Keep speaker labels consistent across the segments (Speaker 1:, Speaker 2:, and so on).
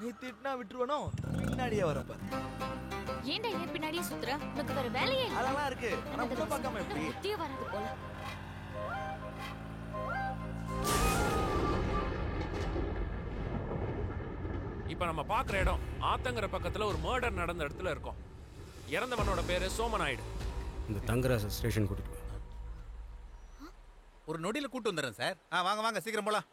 Speaker 1: நீ திட்டினா விட்டுருவனோ பின்னாடியே வர பாரு.
Speaker 2: ஏன்டா ஏன் பின்னாடியே சுத்துற? உனக்கு வேற வேலையே இல்ல.
Speaker 1: அதெல்லாம் இருக்கு. ஆனா உள்ள பார்க்காம எப்படி?
Speaker 2: புத்தியே வராது போல.
Speaker 3: இப்ப நம்ம பாக்குற இடம் ஆத்தங்கர பக்கத்துல ஒரு மர்டர் நடந்த இடத்துல இருக்கோம். இறந்தவனோட பேரு சோமநாயுடு.
Speaker 4: இந்த தங்கராஜ ஸ்டேஷன் கூட்டிட்டு
Speaker 5: ஒரு நொடியில கூட்டு வந்துடுறேன் சார். வாங்க வாங்க சீக்கிரம் போலாம்.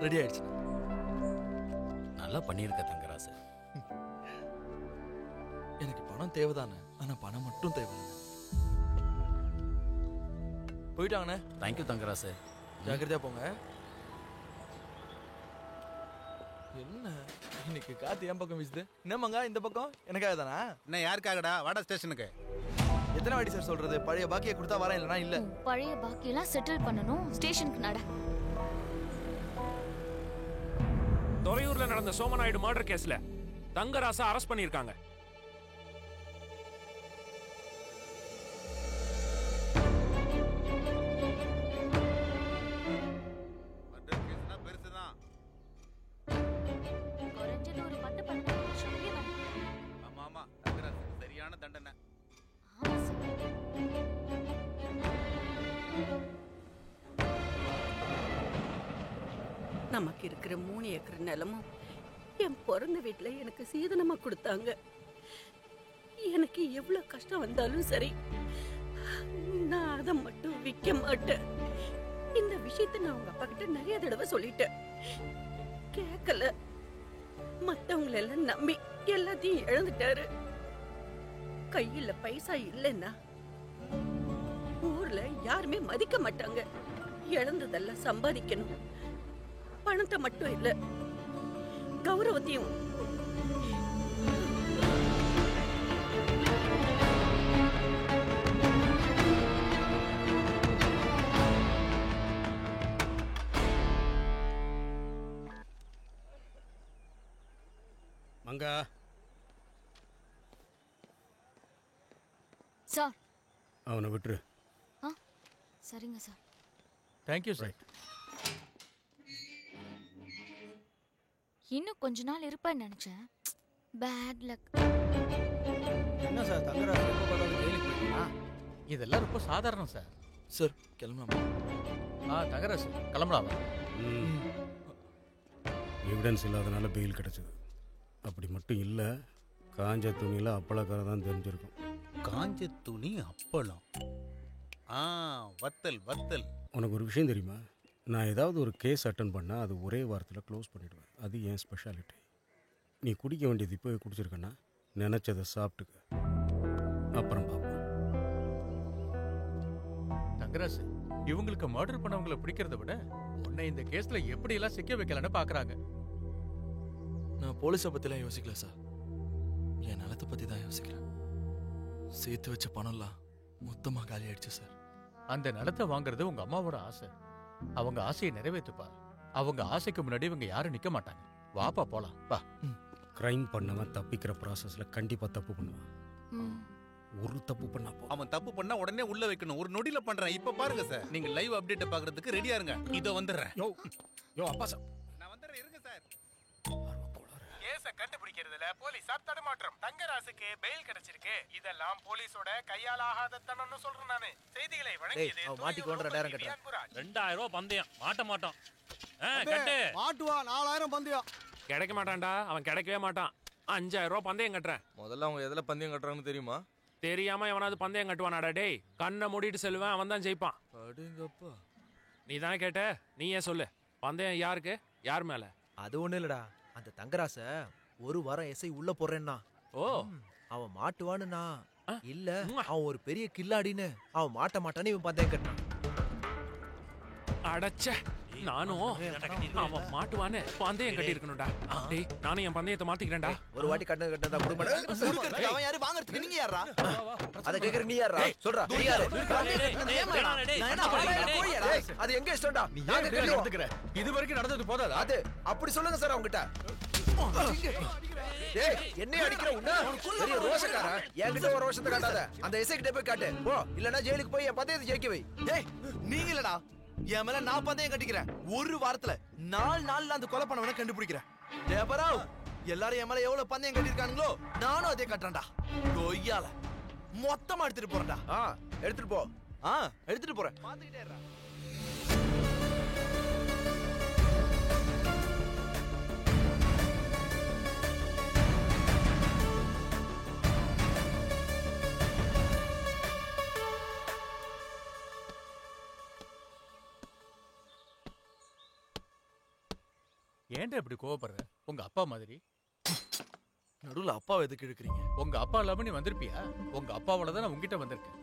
Speaker 1: ரெடி ஆயிடுச்சு.
Speaker 5: நல்லா பண்ணியிருக்க தங்கராசு.
Speaker 1: எனக்கு பணம் தேவைதானே, ஆனா பணம் மட்டும் தேவை. போயிட்டாங்கண்ணே.
Speaker 5: தேங்க்யூ தங்கராசு.
Speaker 1: ஜாக்கிரதையா போங்க. என்ன இன்னைக்கு காத்து என் பக்கம் வீசுது? என்னமாங்க இந்த பக்கம் எனக்காக தானா?
Speaker 5: என்ன யாருக்காகடா? வாடா ஸ்டேஷனுக்கு.
Speaker 1: எத்தனை வாட்டி சார் சொல்றது? பழைய பாக்கியை கொடுத்தா வரேன், இல்லைனா இல்ல.
Speaker 2: பழைய பாக்கியெல்லாம் செட்டில் பண்ணணும். ஸ்டேஷனுக்கு நட.
Speaker 3: துறையூர்ல நடந்த சோமநாயுடு மர்டர் கேஸ்ல தங்கராசா அரெஸ்ட் பண்ணிருக்காங்க.
Speaker 5: பெருசுதான்.
Speaker 2: குறைஞ்சது ஒரு 10-12 வருஷம் வரும்.
Speaker 5: ஆமா ஆமா, தங்கராசு சரியான தண்டனை.
Speaker 2: ஆமா சார்.
Speaker 6: நமக்கு இருக்கிற 3 ஏக்கர் நிலமும் என் பிறந்த வீட்டுல எனக்கு சீதனமா கொடுத்தாங்க. எனக்கு எவ்வளவு கஷ்டம் வந்தாலும் சரி, நான் அதை மட்டும் விற்க மாட்டேன். இந்த விஷயத்தை நான் உங்க அப்பா கிட்ட நிறைய தடவை சொல்லிட்டேன், கேட்கல. மத்தவங்களை எல்லாம் நம்பி எல்லாத்தையும் இழந்துட்டாரு. கையில பைசா இல்லைன்னா ஊர்ல யாருமே மதிக்க மாட்டாங்க. இழந்ததெல்லாம் சம்பாதிக்கணும். பணத்தை மட்டும் இல்ல, கௌரவத்தையும்.
Speaker 4: மங்கா
Speaker 2: சார்
Speaker 4: அவனை விட்டுரு.
Speaker 2: சரிங்க சார்.
Speaker 1: Thank you sir.
Speaker 2: இன்னும் கொஞ்ச நாள் இருப்பேன்னு நினைச்சேன். Bad luck.
Speaker 1: என்ன சார் தங்கராஜ் எப்போ பார்த்தாலும் ஜெயிலுக்கு போயிட்டீங்களா?
Speaker 7: இதெல்லாம் ரொம்ப சாதாரணம் சார்.
Speaker 1: சார் கிளம்பலாமா?
Speaker 7: தங்கராஜ் கிளம்பலாமா?
Speaker 4: எவிடன்ஸ் இல்லாதனால பெயில் கிடைச்சது. அப்படி மட்டும் இல்லை, காஞ்ச துணியில் அப்பளக்கார தான் தெரிஞ்சிருக்கும்.
Speaker 5: காஞ்ச துணி அப்பளம். வத்தல் வத்தல்.
Speaker 4: உனக்கு ஒரு விஷயம் தெரியுமா? நான் ஏதாவது ஒரு கேஸ் அட்டன் பண்ணால் அது ஒரே வாரத்தில் க்ளோஸ் பண்ணிவிடுவேன். அது என் ஸ்பெஷாலிட்டி. நீ குடிக்க வேண்டியது இப்போ குடிச்சிருக்கேன்னா நினச்சதை சாப்பிட்டுக்க, அப்புறம் பார்ப்போம்.
Speaker 7: தங்கராஜ், இவங்களுக்கு மர்டர் பண்ணவங்களை பிடிக்கிறத விட உன்னை இந்த கேஸ்ல எப்படி எல்லாம் சிக்க வைக்கலான்னு பாக்குறாங்க.
Speaker 1: நான் போலீஸை பற்றிலாம் யோசிக்கல சார், என் நிலத்தை பற்றி தான் யோசிக்கிறேன். சேர்த்து வச்ச பணம்லாம் மொத்தமாக காலி ஆயிடுச்சு சார்.
Speaker 7: அந்த நிலத்தை வாங்குறது உங்க அம்மாவோட ஆசை. அவங்க ஆசையை நிறைவேற்றுப்பா. அவங்க ஆசைக்கு முன்னாடி இவங்க யாரும் நிக்க மாட்டாங்க. வாப்பா போலாம் வா.
Speaker 4: கிரைம் பண்ணவன் தப்பிக்கிற ப்ராசஸில் கண்டிப்பாக தப்பு பண்ணுவான். ஒரு தப்பு பண்ணா
Speaker 5: அவன் தப்பு பண்ணா உடனே உள்ள வைக்கணும். ஒரு நொடியில பண்றேன். இப்ப பாருங்க சார், நீங்க லைவ் அப்டேட் பாக்குறதுக்கு ரெடியா இருங்க. இதோ வந்துடுறேன்.
Speaker 4: யோ அப்பா சார்,
Speaker 5: நான் வந்துடுறேன், இருங்க சார். கேஸ கண்டுபிடிக்கிறதுல போலீஸ் தடுமாற்றம். தங்கராசுக்கு பெயில் கிடைச்சிருக்கு. இதெல்லாம் போலீஸோட கையால் ஆகாத தனம்னு சொல்றேன் நானு. செய்திகளை வழங்கியது
Speaker 1: மாட்டிக்கோன்ற நேரம் கட்ட
Speaker 3: 2000 ரூபாய் பந்தயம் மாட்ட மாட்டோம்.
Speaker 8: மாட்டுவா 4000 பந்தயம்
Speaker 3: கிடைக்க மாட்டான்டா. அவன் கிடைக்கவே மாட்டான். 5000 ரூபாய் பந்தயம் கட்டுறேன்.
Speaker 1: முதல்ல அவங்க எதில் பந்தயம் கட்டுறாங்கன்னு தெரியுமா?
Speaker 3: தெரியாம எவனாவது பந்தயம் கட்டுவானாடா? டேய், கண்ணை மூடிட்டு செல்லுவேன், அவன் தான் ஜெயிப்பான்.
Speaker 1: அடேங்கப்பா.
Speaker 3: நீ தானே கேட்ட, நீ ஏன் சொல்லு. பந்தயம் யாருக்கு, யார் மேல?
Speaker 9: அது ஒண்ணு இல்லடா, அந்த தங்கராச ஒரு வாரம் எஸ்ஐ உள்ள போடுறேன்னா அவன் மாட்டுவான்னு இல்ல, அவன் ஒரு பெரிய கில்லாடின்னு அவன் மாட்ட மாட்டான்னு இவன் பந்தயம் கட்டான்.
Speaker 3: அடச்சே, நானும் அவன் மாட்டுவான்னு பந்தயம் கட்டி இருக்கணும்டா. டேய், நானும் என் பந்தயத்தை மாத்திக்கிறேன்டா.
Speaker 9: ஒரு வாட்டி கட்டதா குடும்பம். அவன் யாரு வாங்குறதுக்கு? நீங்க யாரா? அத கேக்குற நீ யாரா? சொல்றா, நீ யாரு? அது எங்க இஷ்டம்டா?
Speaker 7: இது வரைக்கும் நடந்தது போதாதா?
Speaker 9: அது அப்படி சொல்லுங்க சார் அவங்கிட்ட. டேய் என்னைய அடிக்கிற உன்ன பெரிய ரோஷக்கார என்கிட்ட ஒரு ரோஷத்தை காட்டாத அந்த எஸ்ஐ கிட்ட போய் காட்டு போ இல்லனா ஜெயிலுக்கு போய் என் பந்தயத்தை ஜெயிக்க வை
Speaker 1: டேய் நீங்க இல்லடா என் மேல நான் பந்தயம் கட்டிக்கிறேன் ஒரு வாரத்துல 4 நாள்ல அந்த கொலை பண்ணவனை கண்டுபிடிக்கிறேன் தேவராவ் எல்லாரும் என் மேல எவ்வளவு பந்தயம் கட்டிருக்கானுங்களோ நானும் அதே கட்டுறேன்டா கொய்யால மொத்தமா எடுத்துட்டு போறேன்டா
Speaker 9: எடுத்துட்டு போ
Speaker 1: எடுத்துட்டு போறேன்
Speaker 9: பாத்துக்கிட்டே இருடா
Speaker 7: ஏன்டா இப்படி கோவப்படுற? உங்க அப்பா மாதிரி.
Speaker 1: நடுவுல அப்பாவை எதுக்கு இழுக்கிறீங்க?
Speaker 7: உங்க அப்பா இல்லாம நீ வந்திருப்பியா? உங்க அப்பாவால தான் நான் உங்ககிட்ட வந்திருக்கேன்.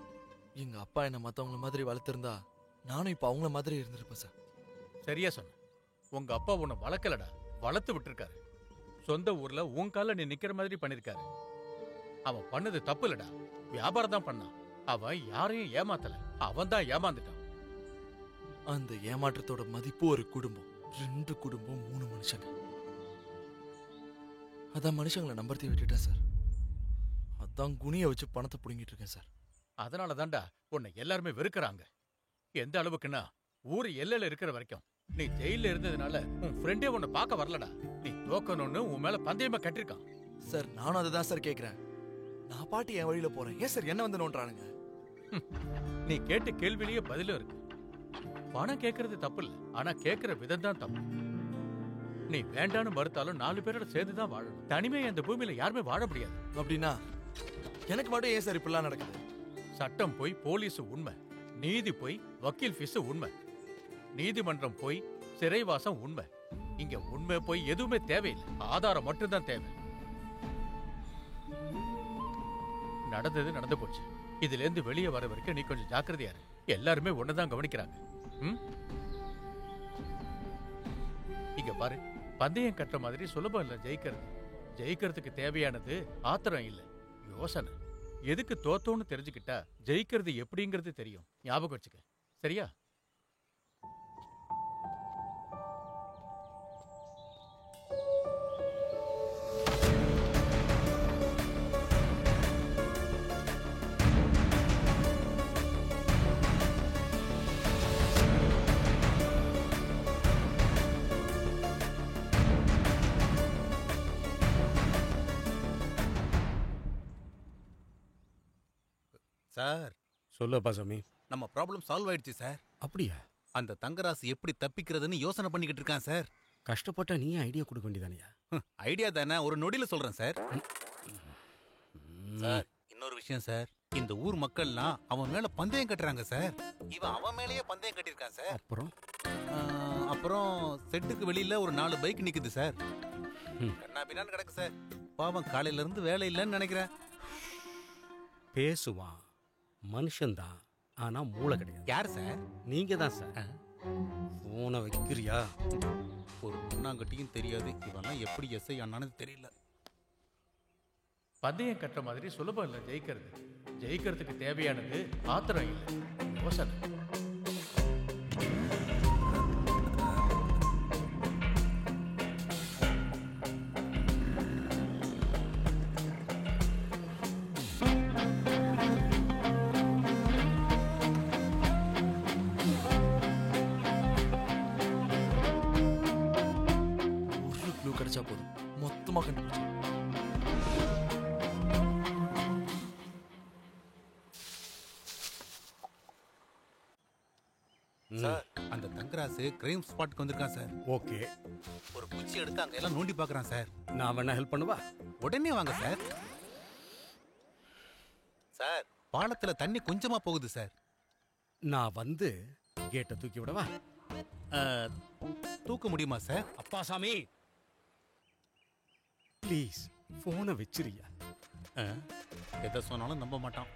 Speaker 1: எங்க அப்பா என்ன மத்தவங்கள மாதிரி வளர்த்திருந்தா நானும் இப்ப அவங்கள மாதிரி இருந்திருப்பேன் சார்.
Speaker 7: சரியா சொன்ன. உங்க அப்பா உன்னை வளர்க்கலடா, வளர்த்து விட்டுருக்காரு. சொந்த ஊர்ல உன் கால நீ நிக்கிற மாதிரி பண்ணிருக்காரு. அவன் பண்ணது தப்பு இல்லடா, வியாபாரம் தான் பண்ணான். அவன் யாரையும் ஏமாத்தல, அவன் தான் ஏமாந்துட்டான்.
Speaker 1: அந்த ஏமாற்றத்தோட மதிப்பு ஒரு குடும்பம், 2 குடும்பம், 3 மனுஷங்க. அதான் மனுஷங்களை நம்பர்த்தி விட்டுட்டேன் சார். அதான் குனிய வச்சு பணத்தை புடுங்கிட்டு இருக்கேன் சார்.
Speaker 7: அதனால தான்டா உன்னை எல்லாருமே வெறுக்கிறாங்க. எந்த அளவுக்குன்னா ஊர் எல்லையில இருக்கிற வரைக்கும். நீ ஜெயில இருந்ததுனால உன் ஃப்ரெண்டே உன்னை பார்க்க வரலடா. நீ தோக்கணும்னு உன் மேல பந்தயமா கட்டிருக்கான்.
Speaker 1: சார் நானும் அதை தான் சார் கேட்கிறேன். நான் பாட்டு என் வழியில போறேன், ஏன் சார் என்ன வந்து நோன்றானுங்க?
Speaker 7: நீ கேட்ட கேள்வியிலேயே பதிலும் இருக்கு. பணம் கேட்கறது தப்பு இல்ல, ஆனா கேட்கிற விதம் தான் தப்பு. நீ வேண்டான்னு மறுத்தாலும் 4 பேரோட சேர்ந்துதான் வாழணும். தனிமையை அந்த பூமியில யாருமே வாழ முடியாது.
Speaker 1: அப்படின்னா எனக்கு மட்டும் ஏன் சார் இப்படிலாம் நடக்குது?
Speaker 7: சட்டம் போய் போலீஸ் உண்மை, நீதி போய் வக்கீல் ஃபீஸ் உண்மை, நீதிமன்றம் போய் சிறைவாசம் உண்மை. இங்க உண்மை போய் எதுவுமே தேவையில்லை, ஆதாரம் மட்டும்தான் தேவை. நடந்தது நடந்து போச்சு. இதுல இருந்து வெளியே வர வரைக்கும் நீ கொஞ்சம் ஜாக்கிரதையா இரு. எல்லாருமே ஒன்னதான் கவனிக்கிறாங்க. இங்க பாரு, பந்தயம் கட்டுற மாதிரி சுலபம் இல்ல ஜெயிக்கிறது. ஜெயிக்கிறதுக்கு தேவையானது ஆத்திரம் இல்ல, யோசனை. எதுக்கு தோத்தோன்னு தெரிஞ்சுக்கிட்டா ஜெயிக்கிறது எப்படிங்கிறது தெரியும். ஞாபகம் வச்சுக்க, சரியா?
Speaker 10: சார்
Speaker 4: சொல்லப்பா சாமி.
Speaker 10: நம்ம ப்ராப்ளம் சால்வ் ஆயிடுச்சு சார்.
Speaker 4: அப்படியா?
Speaker 10: அந்த தங்கராசு எப்படி தப்பிக்கிறதுன்னு யோசனை பண்ணிக்கிட்டு இருக்கான் சார்.
Speaker 4: கஷ்டப்பட்டா நீ ஐடியா கொடுக்க வேண்டியதானியா?
Speaker 10: ஐடியா தானே, ஒரு நொடியில சொல்றேன் சார். சார் இன்னொரு விஷயம் சார், இந்த ஊர் மக்கள்லாம் அவன் மேல பந்தயம் கட்டுறாங்க சார். இவன் அவன் மேலேயே பந்தயம் கட்டியிருக்கான் சார். அப்புறம் செட்டுக்கு வெளியில ஒரு 4 பைக் நிக்குது சார். கண்ணா பின்னான்னு கிடக்கு சார். பாவம் காலையில இருந்து வேலை இல்லைன்னு நினைக்கிறேன்.
Speaker 4: பேசுவான், மனுஷன்தான், ஆனா மூளை கிடையாது.
Speaker 10: யார் சார்?
Speaker 4: நீங்க தான் சார். போனை வைக்கிறியா?
Speaker 10: ஒரு முன்னாங்கட்டியும் தெரியாது, இவெல்லாம் எப்படி எஸ்ஐ ஆனானது தெரியல.
Speaker 7: பந்தயம் கட்டுற மாதிரி சுலபம் இல்ல ஜெயிக்கிறது. ஜெயிக்கிறதுக்கு தேவையானது ஆத்திரம் இல்லை, யோசனை.
Speaker 1: கிடைச்சா போதும், மொத்தமா கண்டுபிடிச்சு.
Speaker 10: சார் அந்த தங்கராசு கிரைம் ஸ்பாட்க்கு வந்திருக்கான் சார்.
Speaker 4: ஓகே,
Speaker 10: ஒரு குச்சி எடுத்து அங்க எல்லாம் நோண்டி பாக்குறான் சார்.
Speaker 4: நான் வேணா ஹெல்ப் பண்ணுவா?
Speaker 10: உடனே வாங்க சார். சார் பாலத்துல தண்ணி கொஞ்சமா போகுது சார்.
Speaker 4: நான் வந்து கேட்டை தூக்கி விடவா?
Speaker 10: தூக்க முடியுமா சார்?
Speaker 4: அப்பா சாமி ப்ளீஸ் போனை வச்சிரியா?
Speaker 10: எதை சொன்னாலும் நம்ப மாட்டான்.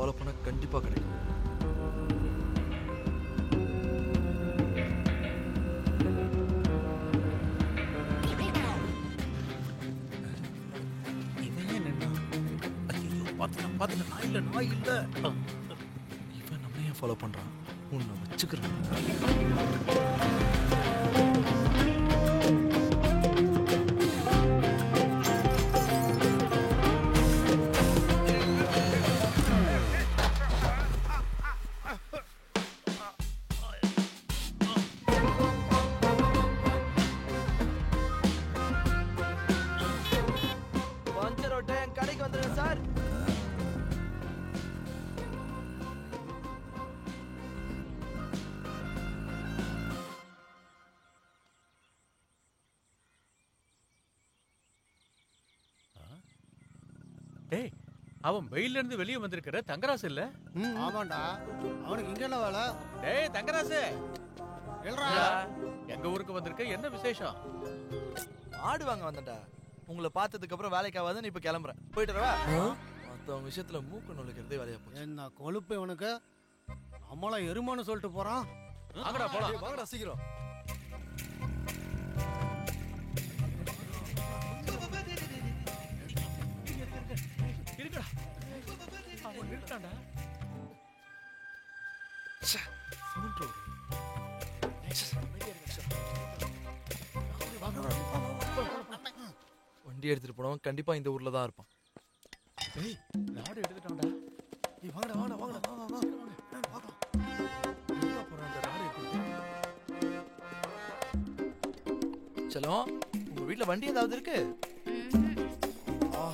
Speaker 1: ஃபாலோ பண்ண கண்டிப்பா கிடைக்கும். இவன் நம்ம ஏன் ஃபாலோ பண்றான்? உன்னை வச்சுக்கிறேன். பஞ்சர் ஓட்ட என் கடைக்கு வந்துடுங்க சார்.
Speaker 7: டேய், அவன் வெயில்ல இருந்து வெளியே வந்திருக்கிற தங்கராசு இல்ல?
Speaker 8: ஆமாண்டா, அவனுக்கு இங்க என்ன வேலை?
Speaker 7: டேய் தங்கராசு,
Speaker 8: எழுறா.
Speaker 7: எங்க ஊருக்கு வந்திருக்க, என்ன விசேஷம்?
Speaker 1: ஆடு வாங்க வந்தேன்டா. உங்களை பார்த்ததுக்கு அப்புறம் வேலைக்கு ஆகாதுன்னு இப்ப கிளம்புறேன். போயிட்டு வரவா? மத்தவங்க விஷயத்துல மூக்கு நுழைக்கிறதே வேலையா போச்சு.
Speaker 8: என்ன கொழுப்பு இவனுக்கு. நம்மள எருமான்னு சொல்லிட்டு போறான்.
Speaker 7: வாங்கடா போலாம்.
Speaker 1: வாங்கடா சீக்கிரம்.
Speaker 7: இருக்கடா. அவன் நிறுத்தான்டா.
Speaker 1: Cement road. வண்டி எடுத்துட்டு போனவன் கண்டிப்பா இந்த ஊர்ல தான் இருப்பான்.
Speaker 7: டேய், நாடு எடுத்துட்டான்டா.
Speaker 1: வாங்கடா வாங்கடா வாங்கடா வா வா வா. செல்லம், உங்க வீட்ல வண்டி ஏதாவது இருக்கு? ஆ.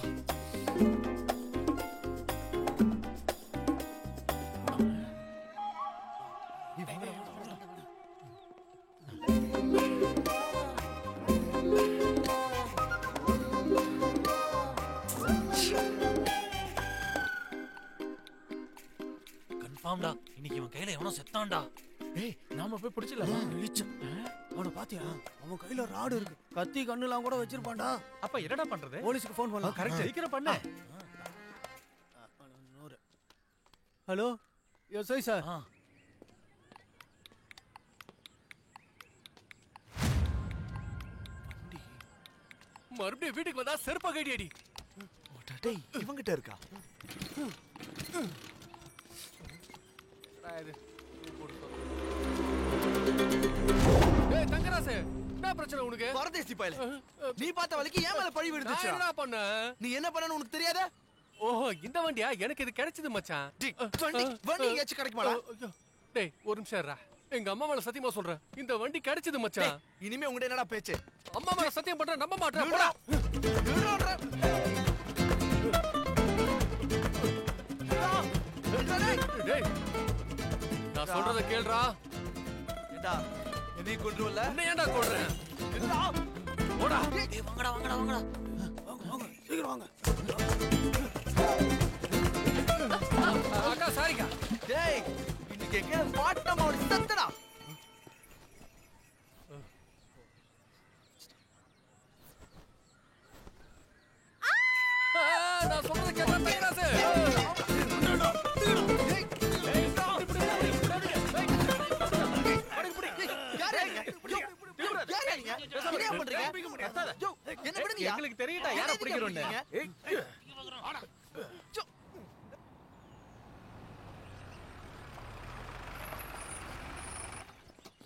Speaker 11: கன்ஃபார்ம்டா, இன்னைக்கு இவன் கையில எவனோ செத்தான்டா.
Speaker 7: ஏய், நாம போய் பிடிச்சலாம்.
Speaker 8: வெளிச்சம். அவனை பாத்தியா? அவன் கையில ராடு இருக்கு. கத்தி கண்ணுலாம் கூட வச்சிருப்பான்டா.
Speaker 7: அப்ப என்னடா பண்றது?
Speaker 8: போலீஸ்க்கு ஃபோன் பண்ணலாம்.
Speaker 7: கரெக்ட், சீக்கிரம் பண்ணு.
Speaker 8: Hello, SI sir.
Speaker 7: மறுபடியும் வீட்டுக்கு வந்தா செருப்பா கைடி அடி.
Speaker 1: டேய், இவங்கிட்ட இருக்கா?
Speaker 7: ஏய் தங்கராசு, என்ன பிரச்சனை உனக்கு?
Speaker 1: பரதேசி பயலே, நீ பார்த்த வலிக்கு ஏன் மேல பழி விழுந்துச்சு?
Speaker 7: என்ன பண்ண?
Speaker 1: நீ என்ன பண்ணனு உனக்கு தெரியாதா?
Speaker 7: ஓஹோ, இந்த வண்டியா? எனக்கு இது கிடைச்சது மச்சான்.
Speaker 1: வண்டி எங்கேயாச்சும் கிடைக்குமாடா?
Speaker 7: டேய், ஒரு நிமிஷம் இருடா. எங்க அம்மா மேல சத்தியமா சொல்றேன், இந்த வண்டி கிடைச்சது மச்சான்.
Speaker 1: இனிமே உங்ககிட்ட என்னடா பேச்சு?
Speaker 7: அம்மா மேல சத்தியம் பண்றேன், நம்ப மாட்டேன். போடா. டேய், நான் சொல்றத கேளுடா.
Speaker 1: ஏண்டா, என்னை கொன்றுவல்ல?
Speaker 7: உன்னை ஏன்டா கொல்றேன்? போடா.
Speaker 11: டேய் வாங்கடா வாங்கடா வாங்கடா.
Speaker 8: வாங்க, சீக்கிரம் வாங்க.
Speaker 7: அக்கா சாரிக்கா.
Speaker 1: டேய், இன்னைக்கு எங்க மாட்டமா ஒரு சத்தடா.
Speaker 7: நான் சொல்றத கேட்டா தங்கராசு. எங்களுக்கு தெரியுதா யார பிடிக்கிறோன்னு.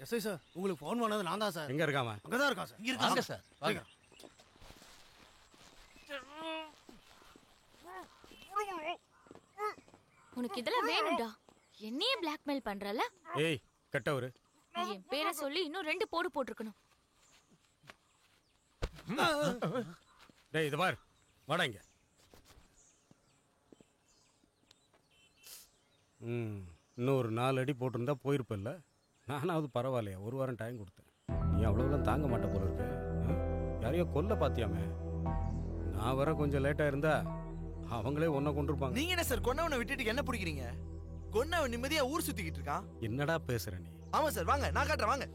Speaker 8: எஸ்ஐ சார், உங்களுக்கு ஃபோன் பண்ணது நான் தான் சார்.
Speaker 4: எங்க இருக்காம?
Speaker 8: அங்கதான் இருக்கான் சார்.
Speaker 7: வாங்க சார், வாங்க.
Speaker 2: உனக்கு இதெல்லாம் வேணும்டா. என்னையே பிளாக்மெயில் பண்றல?
Speaker 4: ஏய் கட்டவரு,
Speaker 2: என் பேரை சொல்லி இன்னும் 2 போடு போட்டுருக்கணும்.
Speaker 4: டேய் இத பார், வாடா இங்க. இன்னும் ஒரு 4 அடி போட்டிருந்தா போயிருப்பில்ல. நானாவது பரவாயில்லையா, ஒரு வாரம் டைம் கொடுத்தேன். நீ அவ்வளோலாம் தாங்க மாட்ட போல இருக்கு. யாரையோ கொல்ல பாத்தியாமே. நான் வர கொஞ்சம் லேட்டா இருந்தா அவங்களே ஒன்ன கொண்டிருப்பாங்க.
Speaker 1: நீங்க என்ன சார் கொன்னவனை விட்டுட்டு என்ன பிடிக்கிறீங்க? கொன்னவன் நிம்மதியா ஊர் சுத்திக்கிட்டு இருக்கான்.
Speaker 4: என்னடா பேசுற நீ?
Speaker 1: ஆமா சார், வாங்க நான் காட்டுறேன் வாங்க.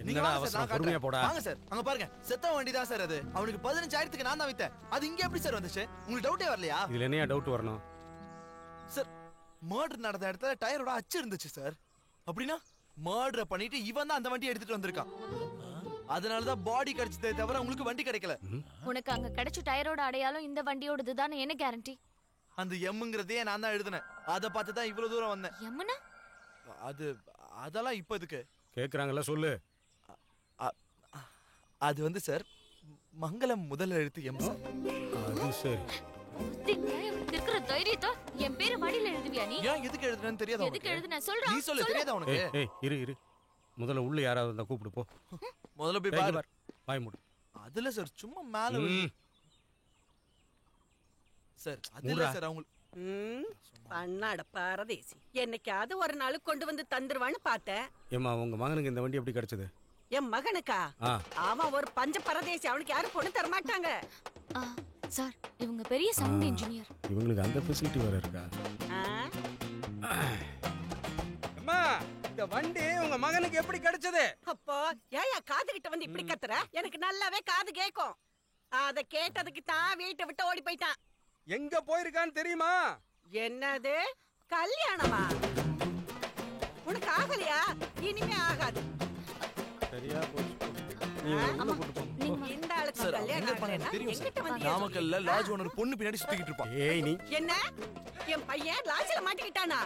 Speaker 4: என்னடா அவசரம், பொறுமையா போடா.
Speaker 1: வாங்க சார், அங்க பாருங்க, செத்த வண்டி தான் சார் அது. அவனுக்கு 15,000க்கு நான் தான் வித்தேன். அது இங்க எப்படி சார் வந்துச்சு? உங்களுக்கு டவுட்டே வரலையா?
Speaker 4: இதுல என்னையா டவுட் வரணும்?
Speaker 1: சார் மர்டர் நடந்த இடத்துல டயரோட அச்சு இருந்துச்சு சார். அப்படின்னா மர்டர் பண்ணிட்டு இவன் தான் அந்த வண்டியை எடுத்துட்டு வந்திருக்கான். அதனாலதான் பாடி கிடைச்சதே தவிர உங்களுக்கு வண்டி கிடைக்கல.
Speaker 2: உனக்கு அங்க கிடைச்ச டயரோட அடையாளம் இந்த வண்டியோடது தானே, என்ன கேரண்டி?
Speaker 1: அந்த எம்ங்கிறதே நான் தான் எழுதினேன். அதை பார்த்து தான் இவ்வளவு தூரம் வந்தேன்.
Speaker 2: எம்னா
Speaker 1: அதெல்லாம் இப்ப எதுக்கு
Speaker 4: கேக்குறாங்கல்ல, சொல்லு.
Speaker 1: அது வந்து சார் மங்களம் முதல் எழுத்து எம் சார்.
Speaker 4: அது சரி.
Speaker 2: இருக்கிற தைரியத்தை என் பேரு மடியில எழுதுவியா நீ?
Speaker 1: ஏன் எதுக்கு எழுதுனேன்னு தெரியாதா உனக்கு?
Speaker 2: எதுக்கு எழுதுன சொல்றா?
Speaker 1: நீ சொல்ல தெரியாதா உனக்கு?
Speaker 4: ஏய் இரு முதல்ல உள்ள யாராவது இருந்தா கூப்பிடு போ.
Speaker 1: முதல்ல போய் பாரு.
Speaker 4: பாய் மூடு.
Speaker 1: அதுல சார் சும்மா மேல சார் அதுல சார் அவங்க
Speaker 6: பண்ணாட பாரதேசி. என்னைக்காவது ஒரு நாள் கொண்டு வந்து தந்துருவான்னு பார்த்தேன்.
Speaker 4: ஏமா உங்க மகனுக்கு இந்த வண்டி எப்படி கிடைச்சது?
Speaker 6: என் மகனுக்கா? அவன் ஒரு பஞ்ச பரதேசி, அவனுக்கு யாரும் பொண்ணு தர மாட்டாங்க.
Speaker 2: சார் இவங்க பெரிய சவுண்ட் இன்ஜினியர்.
Speaker 4: இவங்களுக்கு அந்த ஃபெசிலிட்டி வேற இருக்கா?
Speaker 8: அம்மா இந்த வண்டி உங்க மகனுக்கு எப்படி கிடைச்சது?
Speaker 6: அப்போ ஏயா காது கிட்ட வந்து இப்படி கத்துற? எனக்கு நல்லாவே காது கேக்கும். அத கேட்டதுக்கு தான் வீட்டை விட்டு ஓடி போயிட்டான்.
Speaker 8: எங்க போயிருக்கான்னு தெரியுமா?
Speaker 6: என்னது கல்யாணமா? உனக்கு ஆகலையா? இனிமே ஆகாது.
Speaker 4: சரியா போச்சு.
Speaker 6: இந்த ஆளுக்கு கல்யாணம் ஆகலைன்னா எங்கிட்ட வந்து
Speaker 1: நாமக்கல்ல லாட்ஜ் ஓனர் பொண்ணு பின்னாடி சுத்திக்கிட்டு இருப்பான்.
Speaker 4: ஏய் நீ
Speaker 6: என்ன? என் பையன் லாட்ஜ்ல மாட்டிக்கிட்டானா?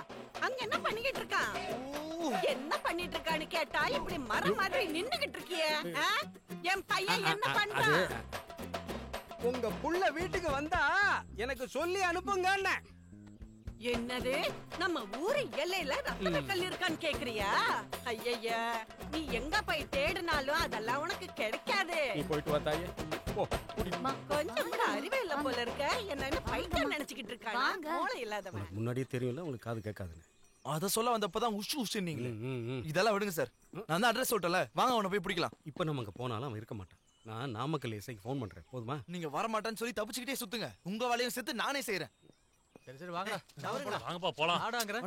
Speaker 6: அங்க என்ன பண்ணிக்கிட்டு இருக்கான்? என்ன பண்ணிட்டு இருக்கான்னு கேட்டா இப்படி மரம் மாதிரி நின்னுகிட்டு இருக்கியே. என் பையன் என்ன பண்றான்?
Speaker 8: உங்க புள்ள வீட்டுக்கு வந்தா எனக்கு சொல்லி அனுப்புங்க.
Speaker 6: என்னது? நம்ம ஊரு எல்லையில ரத்தன கல் இருக்கான்னு கேக்குறியா? ஐயய்யா, நீ எங்க போய் தேடினாலும் அதெல்லாம் உனக்கு கிடைக்காது.
Speaker 4: நீ போயிட்டு வா தாயே. போ.
Speaker 6: கொஞ்சம் கூட அறிவே இல்ல போல இருக்க. என்ன பைத்தியம் நினைச்சுக்கிட்டு இருக்காங்க. மூளை இல்லாதவன்.
Speaker 4: முன்னாடியே தெரியும்ல உங்களுக்கு காது கேட்காதுன்னு.
Speaker 1: அத சொல்ல வந்தப்பதான் உஷு நீங்களே. இதெல்லாம் விடுங்க சார். நான் தான் அட்ரஸ் சொல்லிட்டல. வாங்க அவனை போய் பிடிக்கலாம்.
Speaker 4: இப்போ நம்ம அங்க போனாலும் அவன் இருக்க மாட்டான். நான் நாமக்கல் எஸ்ஐக்கு ஃபோன் பண்றேன். போதுமா?
Speaker 1: நீங்க வர மாட்டேன்னு சொல்லி தப்பிச்சுக்கிட்டே சுத்துங்க. உங்க வேலையும் சேர்த்து நானே செய்யறேன்.
Speaker 7: சரி வாங்க.
Speaker 11: வாங்கப்பா போலாம்.
Speaker 7: ஆடாங்கற